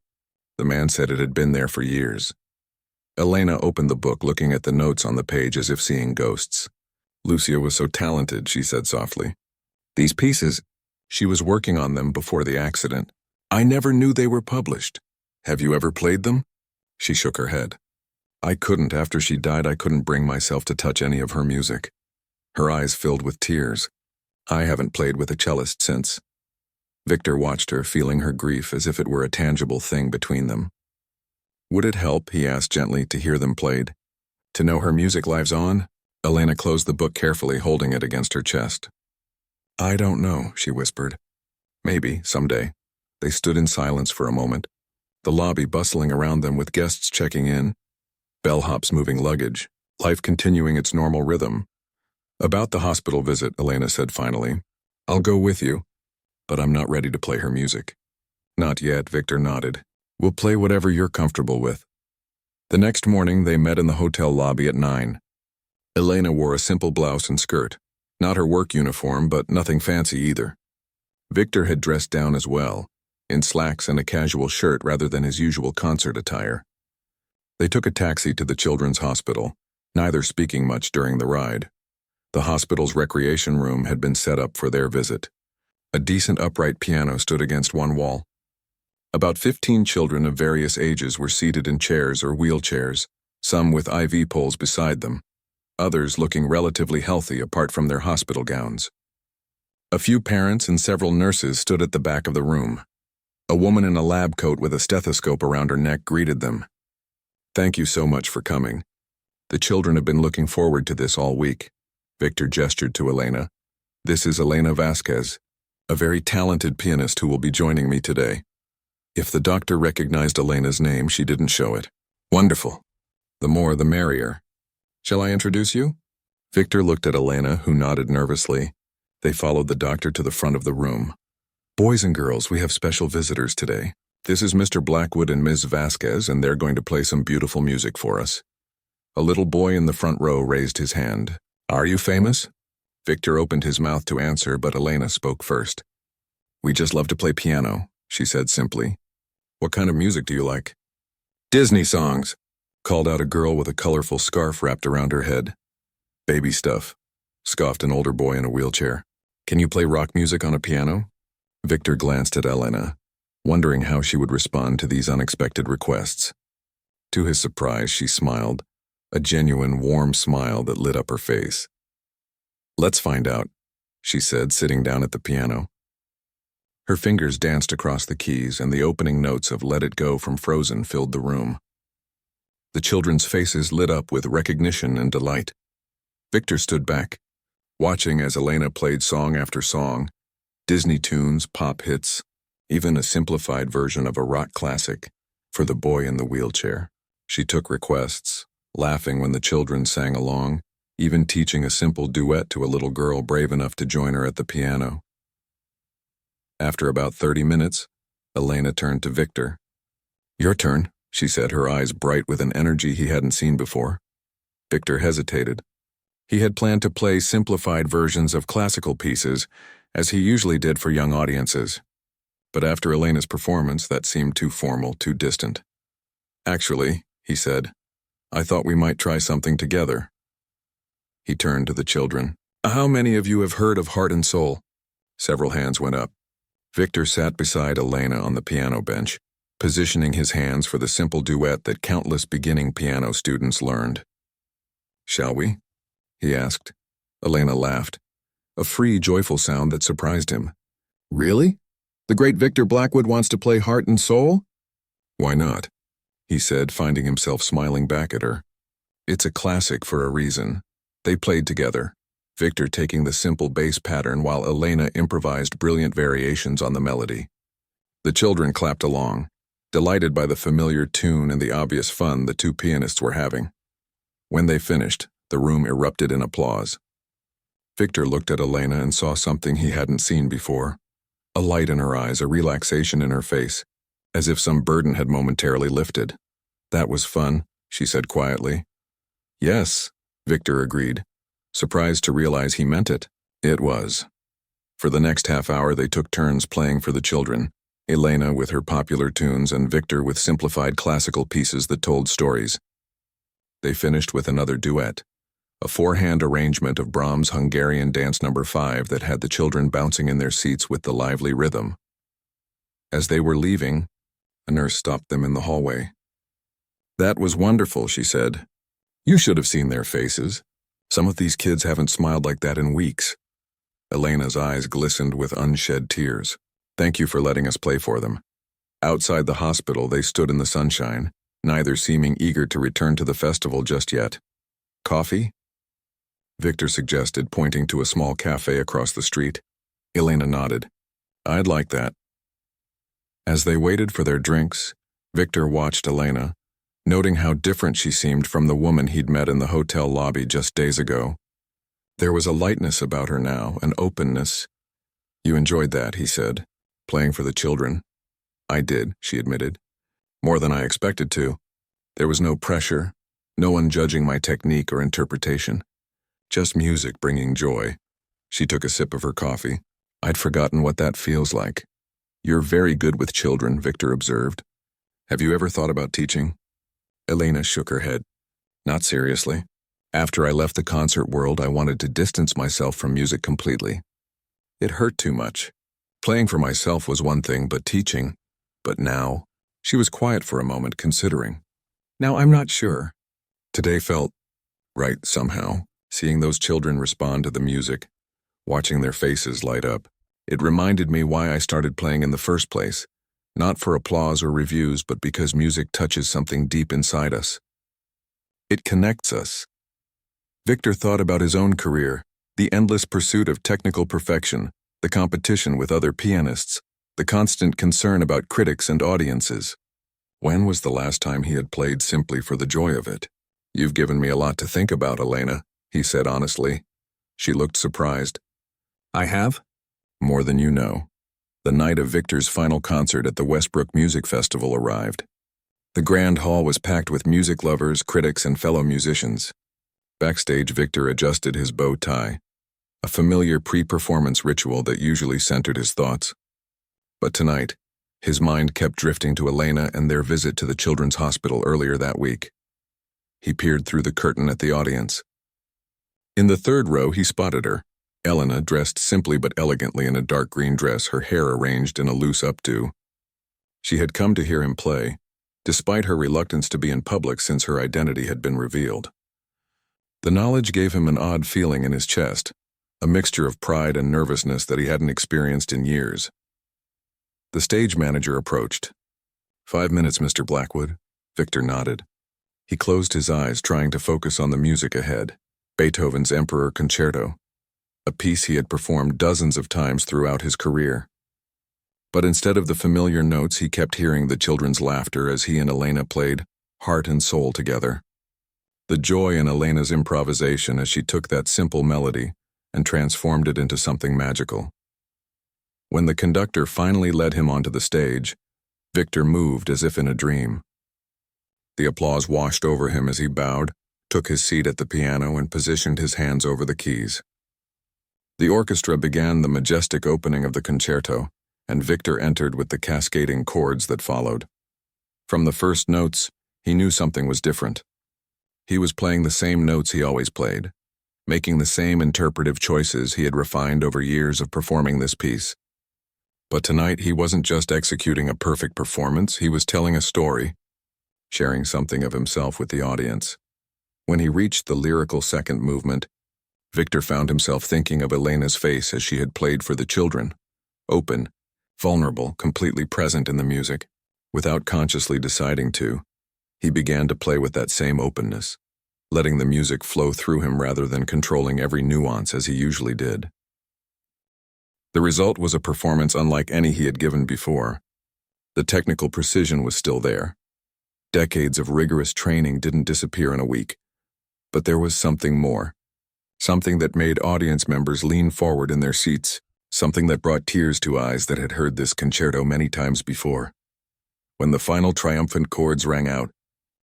The man said it had been there for years. Elena opened the book, looking at the notes on the page as if seeing ghosts. "Lucia was so talented," she said softly. "These pieces, she was working on them before the accident. I never knew they were published. Have you ever played them?" She shook her head. "I couldn't. After she died, I couldn't bring myself to touch any of her music." Her eyes filled with tears. "I haven't played with a cellist since." Victor watched her, feeling her grief as if it were a tangible thing between them. "Would it help," he asked gently, "to hear them played? To know her music lives on?" Elena closed the book carefully, holding it against her chest. "I don't know," she whispered. "Maybe, someday." They stood in silence for a moment, the lobby bustling around them with guests checking in, bellhops moving luggage, life continuing its normal rhythm. "About the hospital visit," Elena said finally. "I'll go with you, but I'm not ready to play her music." "Not yet," Victor nodded. "We'll play whatever you're comfortable with." The next morning, they met in the hotel lobby at 9. Elena wore a simple blouse and skirt, not her work uniform, but nothing fancy either. Victor had dressed down as well, in slacks and a casual shirt rather than his usual concert attire. They took a taxi to the children's hospital, neither speaking much during the ride. The hospital's recreation room had been set up for their visit. A decent upright piano stood against one wall. About 15 children of various ages were seated in chairs or wheelchairs, some with IV poles beside them, others looking relatively healthy apart from their hospital gowns. A few parents and several nurses stood at the back of the room. A woman in a lab coat with a stethoscope around her neck greeted them. "Thank you so much for coming. The children have been looking forward to this all week." Victor gestured to Elena. "This is Elena Vasquez, a very talented pianist who will be joining me today." If the doctor recognized Elena's name, she didn't show it. "Wonderful. The more, the merrier. Shall I introduce you?" Victor looked at Elena, who nodded nervously. They followed the doctor to the front of the room. "Boys and girls, we have special visitors today. This is Mr. Blackwood and Ms. Vasquez, and they're going to play some beautiful music for us." A little boy in the front row raised his hand. "Are you famous?" Victor opened his mouth to answer, but Elena spoke first. "We just love to play piano," she said simply. "What kind of music do you like?" "Disney songs," called out a girl with a colorful scarf wrapped around her head. "Baby stuff," scoffed an older boy in a wheelchair. "Can you play rock music on a piano?" Victor glanced at Elena, wondering how she would respond to these unexpected requests. To his surprise, she smiled, a genuine, warm smile that lit up her face. "Let's find out," she said, sitting down at the piano. Her fingers danced across the keys, and the opening notes of Let It Go from Frozen filled the room. The children's faces lit up with recognition and delight. Victor stood back, watching as Elena played song after song, Disney tunes, pop hits, even a simplified version of a rock classic, for the boy in the wheelchair. She took requests, laughing when the children sang along, even teaching a simple duet to a little girl brave enough to join her at the piano. After about 30 minutes, Elena turned to Victor. "Your turn," she said, her eyes bright with an energy he hadn't seen before. Victor hesitated. He had planned to play simplified versions of classical pieces, as he usually did for young audiences. But after Elena's performance, that seemed too formal, too distant. "Actually," he said, "I thought we might try something together." He turned to the children. "How many of you have heard of Heart and Soul?" Several hands went up. Victor sat beside Elena on the piano bench, positioning his hands for the simple duet that countless beginning piano students learned. "Shall we?" he asked. Elena laughed, a free, joyful sound that surprised him. "Really? The great Victor Blackwood wants to play Heart and Soul?" Why not? He said, finding himself smiling back at her. It's a classic for a reason. They played together, Victor taking the simple bass pattern while Elena improvised brilliant variations on the melody. The children clapped along, delighted by the familiar tune and the obvious fun the two pianists were having. When they finished, the room erupted in applause. Victor looked at Elena and saw something he hadn't seen before. A light in her eyes, a relaxation in her face, as if some burden had momentarily lifted. That was fun, she said quietly. Yes, Victor agreed, surprised to realize he meant it. It was. For the next half hour they took turns playing for the children, Elena with her popular tunes and Victor with simplified classical pieces that told stories. They finished with another duet, a four-hand arrangement of Brahms' Hungarian Dance No. 5 that had the children bouncing in their seats with the lively rhythm. As they were leaving, a nurse stopped them in the hallway. That was wonderful, she said. You should have seen their faces. Some of these kids haven't smiled like that in weeks. Elena's eyes glistened with unshed tears. Thank you for letting us play for them. Outside the hospital, they stood in the sunshine, neither seeming eager to return to the festival just yet. Coffee? Victor suggested, pointing to a small cafe across the street. Elena nodded. I'd like that. As they waited for their drinks, Victor watched Elena, noting how different she seemed from the woman he'd met in the hotel lobby just days ago. There was a lightness about her now, an openness. You enjoyed that, he said, playing for the children. I did, she admitted. More than I expected to. There was no pressure, no one judging my technique or interpretation. Just music bringing joy. She took a sip of her coffee. I'd forgotten what that feels like. You're very good with children, Victor observed. Have you ever thought about teaching? Elena shook her head. Not seriously. After I left the concert world, I wanted to distance myself from music completely. It hurt too much. Playing for myself was one thing, but teaching. But now, she was quiet for a moment, considering. Now I'm not sure. Today felt right somehow, seeing those children respond to the music, watching their faces light up. It reminded me why I started playing in the first place, not for applause or reviews, but because music touches something deep inside us. It connects us. Victor thought about his own career, the endless pursuit of technical perfection, the competition with other pianists, the constant concern about critics and audiences. When was the last time he had played simply for the joy of it? You've given me a lot to think about, Elena, he said honestly. She looked surprised. I have? More than you know. The night of Victor's final concert at the Westbrook Music Festival arrived. The grand hall was packed with music lovers, critics, and fellow musicians. Backstage, Victor adjusted his bow tie, a familiar pre-performance ritual that usually centered his thoughts. But tonight, his mind kept drifting to Elena and their visit to the children's hospital earlier that week. He peered through the curtain at the audience. In the third row, he spotted her. Elena, dressed simply but elegantly in a dark green dress, her hair arranged in a loose updo. She had come to hear him play, despite her reluctance to be in public since her identity had been revealed. The knowledge gave him an odd feeling in his chest, a mixture of pride and nervousness that he hadn't experienced in years. The stage manager approached. 5 minutes, Mr. Blackwood. Victor nodded. He closed his eyes, trying to focus on the music ahead. Beethoven's Emperor Concerto, a piece he had performed dozens of times throughout his career. But instead of the familiar notes, he kept hearing the children's laughter as he and Elena played heart and soul together. The joy in Elena's improvisation as she took that simple melody and transformed it into something magical. When the conductor finally led him onto the stage, Victor moved as if in a dream. The applause washed over him as he bowed, took his seat at the piano, and positioned his hands over the keys. The orchestra began the majestic opening of the concerto, and Victor entered with the cascading chords that followed. From the first notes, he knew something was different. He was playing the same notes he always played, making the same interpretive choices he had refined over years of performing this piece. But tonight he wasn't just executing a perfect performance, he was telling a story, sharing something of himself with the audience. When he reached the lyrical second movement, Victor found himself thinking of Elena's face as she had played for the children, open, vulnerable, completely present in the music. Without consciously deciding to, he began to play with that same openness, letting the music flow through him rather than controlling every nuance as he usually did. The result was a performance unlike any he had given before. The technical precision was still there. Decades of rigorous training didn't disappear in a week. But there was something more. Something that made audience members lean forward in their seats. Something that brought tears to eyes that had heard this concerto many times before. When the final triumphant chords rang out,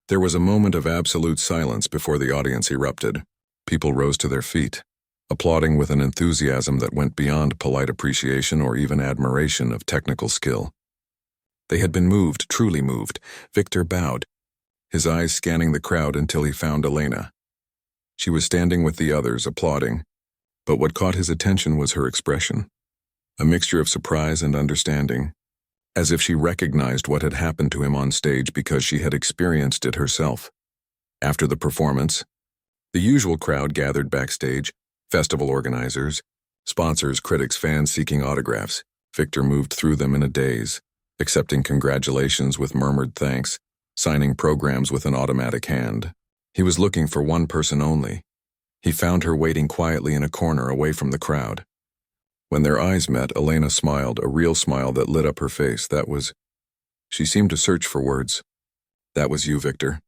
there was a moment of absolute silence before the audience erupted. People rose to their feet, applauding with an enthusiasm that went beyond polite appreciation or even admiration of technical skill. They had been moved, truly moved. Victor bowed, his eyes scanning the crowd until he found Elena. She was standing with the others, applauding, but what caught his attention was her expression. A mixture of surprise and understanding, as if she recognized what had happened to him on stage because she had experienced it herself. After the performance, the usual crowd gathered backstage, festival organizers, sponsors, critics, fans seeking autographs. Victor moved through them in a daze, accepting congratulations with murmured thanks, signing programs with an automatic hand. He was looking for one person only. He found her waiting quietly in a corner away from the crowd. When their eyes met, Elena smiled, a real smile that lit up her face. She seemed to search for words. That was you, Victor.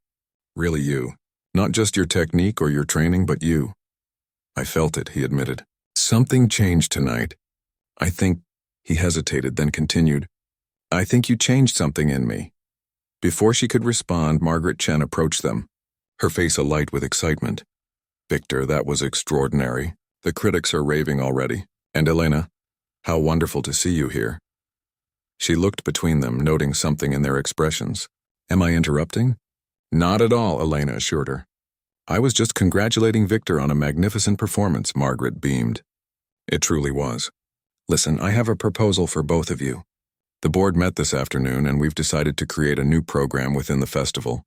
Really you. Not just your technique or your training, but you. I felt it, he admitted. Something changed tonight. I think, he hesitated, then continued. I think you changed something in me. Before she could respond, Margaret Chen approached them, her face alight with excitement. Victor, that was extraordinary. The critics are raving already. And Elena, how wonderful to see you here. She looked between them, noting something in their expressions. Am I interrupting? Not at all, Elena assured her. I was just congratulating Victor on a magnificent performance, Margaret beamed. It truly was. Listen, I have a proposal for both of you. The board met this afternoon and we've decided to create a new program within the festival.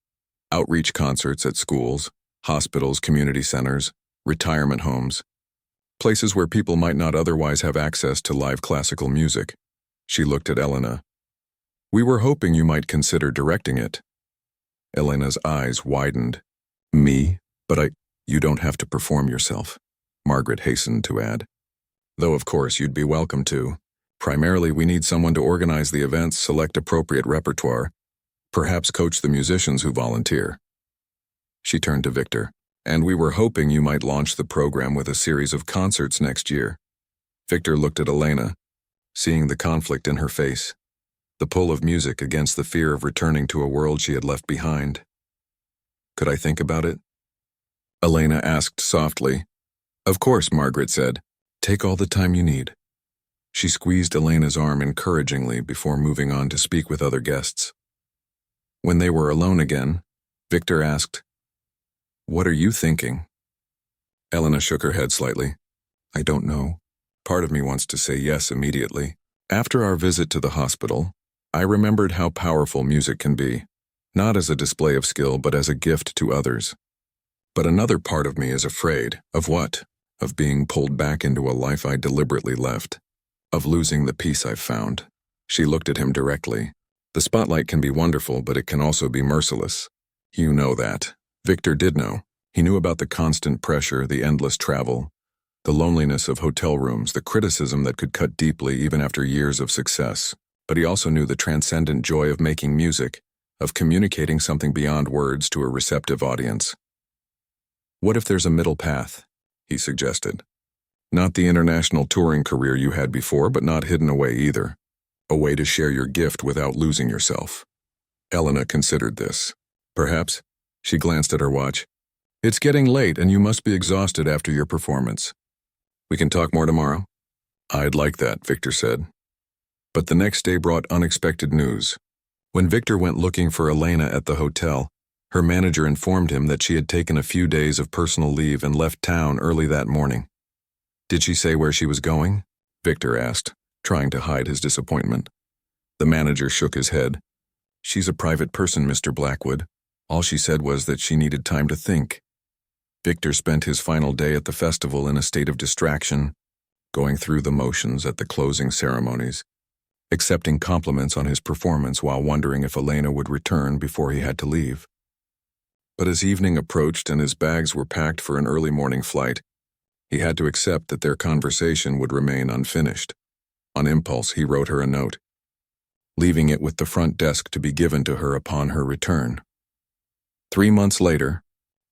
Outreach concerts at schools, hospitals, community centers, retirement homes. Places where people might not otherwise have access to live classical music. She looked at Elena. We were hoping you might consider directing it. Elena's eyes widened. Me? But you don't have to perform yourself, Margaret hastened to add. Though of course you'd be welcome to. Primarily we need someone to organize the events, select appropriate repertoire, perhaps coach the musicians who volunteer. She turned to Victor. And we were hoping you might launch the program with a series of concerts next year. Victor looked at Elena, seeing the conflict in her face, the pull of music against the fear of returning to a world she had left behind. Could I think about it? Elena asked softly. Of course, Margaret said. Take all the time you need. She squeezed Elena's arm encouragingly before moving on to speak with other guests. When they were alone again, Victor asked, What are you thinking? Elena shook her head slightly. I don't know. Part of me wants to say yes immediately. After our visit to the hospital, I remembered how powerful music can be, not as a display of skill but as a gift to others. But another part of me is afraid. Of what? Of being pulled back into a life I deliberately left. Of losing the peace I've found. She looked at him directly. The spotlight can be wonderful, but it can also be merciless. You know that. Victor did know. He knew about the constant pressure, the endless travel, the loneliness of hotel rooms, the criticism that could cut deeply even after years of success. But he also knew the transcendent joy of making music, of communicating something beyond words to a receptive audience. What if there's a middle path? He suggested. Not the international touring career you had before, but not hidden away either. A way to share your gift without losing yourself. Elena considered this. Perhaps. She glanced at her watch. It's getting late and you must be exhausted after your performance. We can talk more tomorrow? I'd like that, Victor said. But the next day brought unexpected news. When Victor went looking for Elena at the hotel, her manager informed him that she had taken a few days of personal leave and left town early that morning. Did she say where she was going? Victor asked, trying to hide his disappointment. The manager shook his head. She's a private person, Mr. Blackwood. All she said was that she needed time to think. Victor spent his final day at the festival in a state of distraction, going through the motions at the closing ceremonies, accepting compliments on his performance while wondering if Elena would return before he had to leave. But as evening approached and his bags were packed for an early morning flight, he had to accept that their conversation would remain unfinished. On impulse, he wrote her a note, leaving it with the front desk to be given to her upon her return. 3 months later,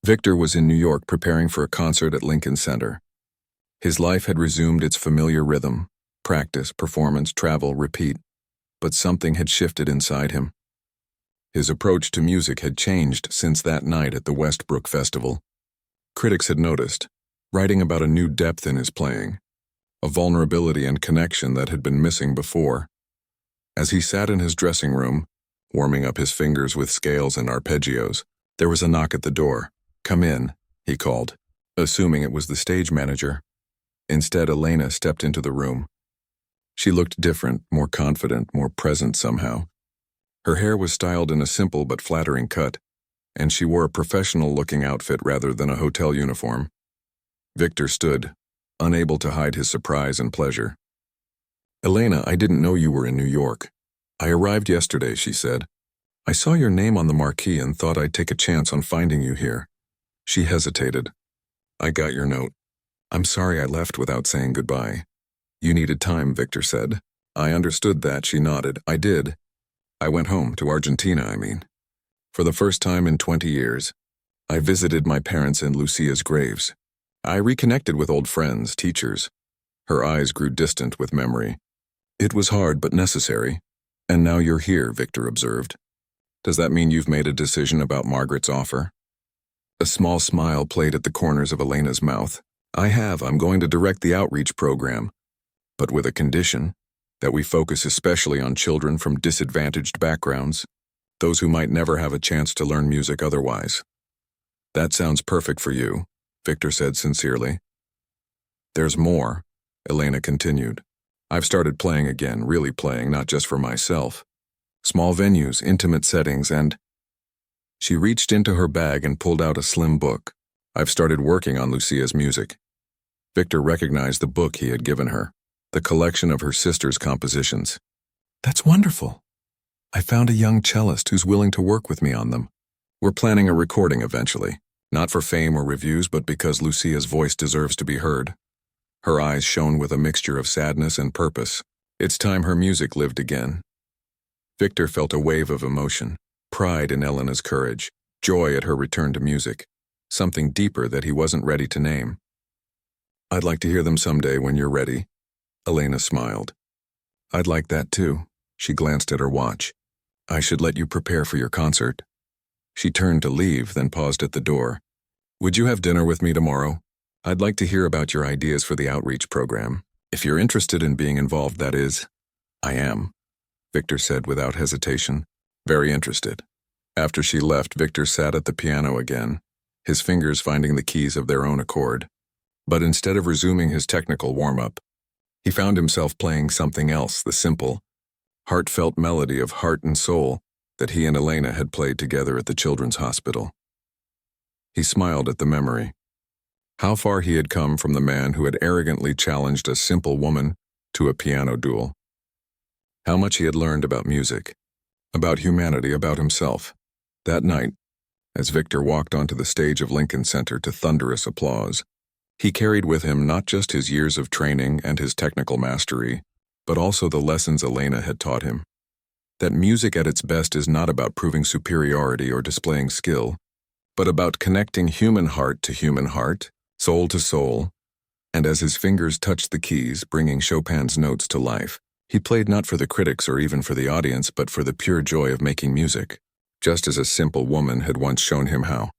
Victor was in New York preparing for a concert at Lincoln Center. His life had resumed its familiar rhythm: practice, performance, travel, repeat. But something had shifted inside him. His approach to music had changed since that night at the Westbrook Festival. Critics had noticed, writing about a new depth in his playing, a vulnerability and connection that had been missing before. As he sat in his dressing room, warming up his fingers with scales and arpeggios, there was a knock at the door. "Come in," he called, assuming it was the stage manager. Instead, Elena stepped into the room. She looked different, more confident, more present somehow. Her hair was styled in a simple but flattering cut, and she wore a professional-looking outfit rather than a hotel uniform. Victor stood, unable to hide his surprise and pleasure. "Elena, I didn't know you were in New York. I arrived yesterday," she said. "I saw your name on the marquee and thought I'd take a chance on finding you here." She hesitated. "I got your note. I'm sorry I left without saying goodbye." "You needed time," Victor said. "I understood that," she nodded. "I did. I went home, to Argentina, I mean. For the first time in 20 years, I visited my parents and Lucia's graves. I reconnected with old friends, teachers." Her eyes grew distant with memory. "It was hard but necessary. And now you're here," Victor observed. "Does that mean you've made a decision about Margaret's offer?" A small smile played at the corners of Elena's mouth. "I have. I'm going to direct the outreach program, but with a condition, that we focus especially on children from disadvantaged backgrounds, those who might never have a chance to learn music otherwise." "That sounds perfect for you," Victor said sincerely. "There's more," Elena continued. "I've started playing again, really playing, not just for myself. Small venues, intimate settings, and—" She reached into her bag and pulled out a slim book. "I've started working on Lucia's music." Victor recognized the book he had given her, the collection of her sister's compositions. "That's wonderful. I found a young cellist who's willing to work with me on them. We're planning a recording eventually, not for fame or reviews, but because Lucia's voice deserves to be heard." Her eyes shone with a mixture of sadness and purpose. It's time her music lived again. Victor felt a wave of emotion, pride in Elena's courage, joy at her return to music, something deeper that he wasn't ready to name. "I'd like to hear them someday when you're ready." Elena smiled. "I'd like that too." She glanced at her watch. "I should let you prepare for your concert." She turned to leave, then paused at the door. "Would you have dinner with me tomorrow? I'd like to hear about your ideas for the outreach program. If you're interested in being involved, that is." "I am," Victor said without hesitation. "Very interested." After she left, Victor sat at the piano again, his fingers finding the keys of their own accord. But instead of resuming his technical warm-up, he found himself playing something else, the simple, heartfelt melody of heart and soul that he and Elena had played together at the Children's Hospital. He smiled at the memory. How far he had come from the man who had arrogantly challenged a simple woman to a piano duel. How much he had learned about music, about humanity, about himself. That night, as Victor walked onto the stage of Lincoln Center to thunderous applause, he carried with him not just his years of training and his technical mastery, but also the lessons Elena had taught him. That music at its best is not about proving superiority or displaying skill, but about connecting human heart to human heart, soul to soul. And as his fingers touched the keys, bringing Chopin's notes to life, he played not for the critics or even for the audience, but for the pure joy of making music, just as a simple woman had once shown him how.